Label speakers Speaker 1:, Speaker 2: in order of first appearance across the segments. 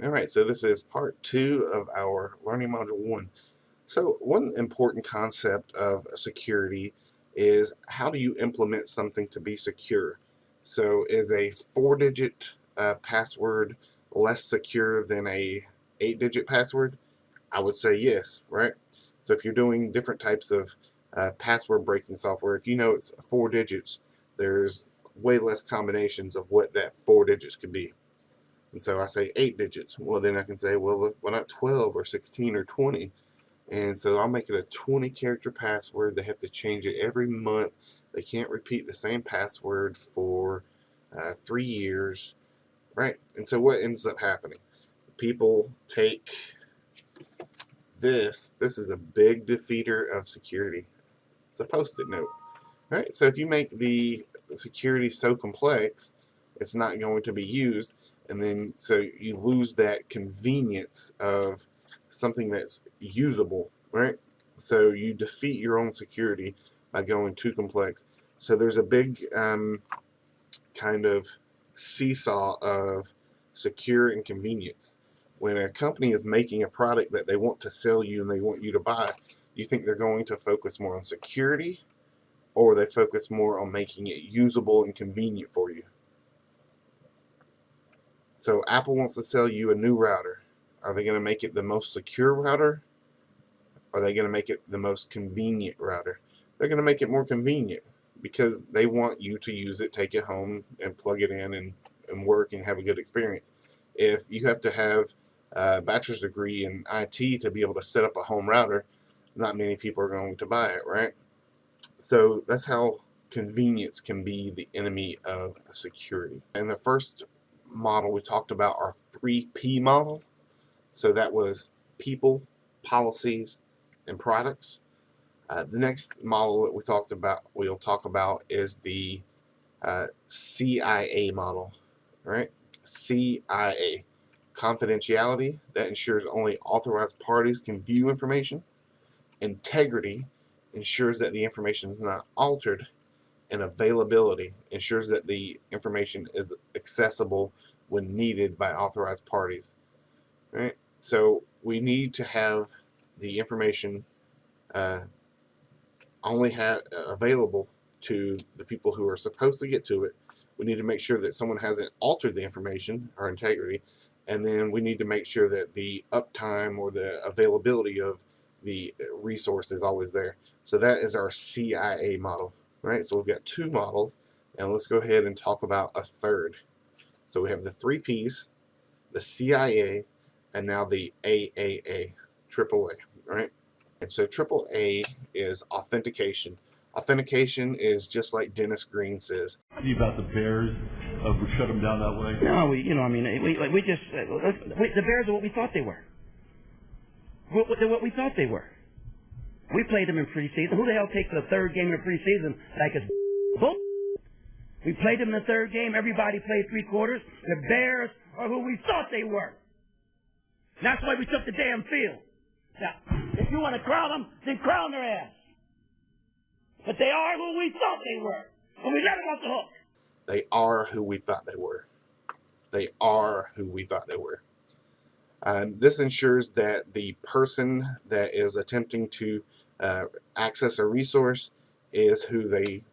Speaker 1: All right, so this is part 2 of our learning module 1. So one important concept of security is how do you implement something to be secure? So is a 4-digit password less secure than a 8-digit password? I would say yes, right? So if you're doing different types of password breaking software, if you know it's 4 digits, there's way less combinations of what that 4 digits could be. And so I say 8 digits. Well, then I can say, well, why not 12 or 16 or 20? And so I'll make it a 20 character password. They have to change it every month. They can't repeat the same password for 3 years, right? And so what ends up happening? People take this is a big defeater of security. It's a post-it note, right? So if you make the security so complex, it's not going to be used, and then so you lose that convenience of something that's usable, right? So you defeat your own security by going too complex. So there's a big kind of seesaw of secure and convenience. When a company is making a product that they want to sell you and they want you to buy, you think they're going to focus more on security, or they focus more on making it usable and convenient for you? So Apple wants to sell you a new router. Are they going to make it the most secure router? Or are they going to make it the most convenient router? They're going to make it more convenient because they want you to use it, take it home, and plug it in and work and have a good experience. If you have to have a bachelor's degree in IT to be able to set up a home router, not many people are going to buy it, right? So that's how convenience can be the enemy of security. In the first model, we talked about our 3P model. So that was people, policies, and products. The next model that we'll talk about is the CIA model, right? CIA, confidentiality, that ensures only authorized parties can view information. Integrity ensures that the information is not altered, and availability ensures that the information is accessible when needed by authorized parties. Right? So we need to have the information only available to the people who are supposed to get to it. We need to make sure that someone hasn't altered the information or integrity, and then we need to make sure that the uptime or the availability of the resource is always there. So that is our CIA model, right? So we've got 2 models, and let's go ahead and talk about a third. So we have the 3 Ps, the CIA, and now the AAA, AAA, right? And so AAA is authentication. Authentication is just like Dennis Green says.
Speaker 2: About the Bears, we shut them down that way.
Speaker 3: No, the Bears are what we thought they were. They're what we thought they were. We played them in preseason. Who the hell takes the third game of preseason like it's bull? We played them in the third game. Everybody played 3 quarters. The Bears are who we thought they were. And that's why we took the damn field. Now, if you want to crown them, then crown their ass. But they are who we thought they were. And we let them off the hook.
Speaker 1: They are who we thought they were. They are who we thought they were. This ensures that the person that is attempting to access a resource is who they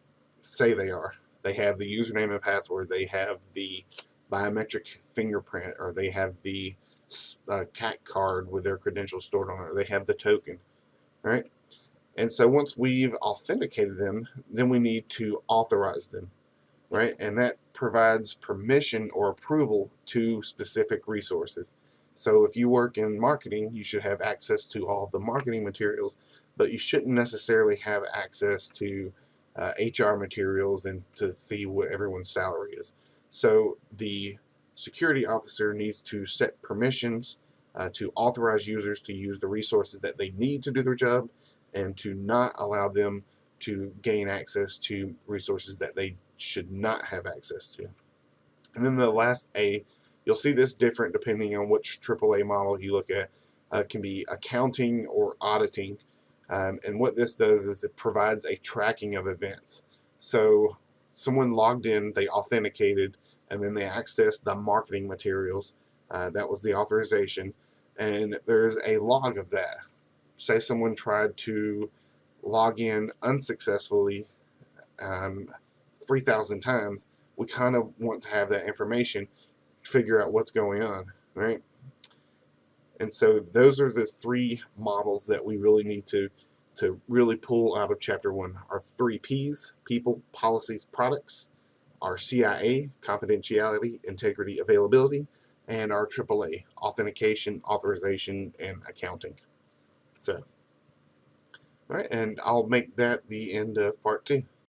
Speaker 1: say they are. They have the username and password. They have the biometric fingerprint, or they have the CAC card with their credentials stored on it, or they have the token, right? And so once we've authenticated them, then we need to authorize them, right? And that provides permission or approval to specific resources. So if you work in marketing, you should have access to all of the marketing materials, but you shouldn't necessarily have access to HR materials and to see what everyone's salary is. So the security officer needs to set permissions to authorize users to use the resources that they need to do their job, and to not allow them to gain access to resources that they should not have access to. And then the last A, you'll see this different depending on which AAA model you look at. It can be accounting or auditing. And what this does is it provides a tracking of events. So someone logged in, they authenticated, and then they accessed the marketing materials. That was the authorization, and there's a log of that. Say someone tried to log in unsuccessfully 3,000 times. We kind of want to have that information, figure out what's going on, right? And so those are the three models that we really need to really pull out of Chapter 1. Our 3 Ps: people, policies, products. Our CIA: confidentiality, integrity, availability. And our AAA: authentication, authorization, and accounting. So, all right, and I'll make that the end of part 2.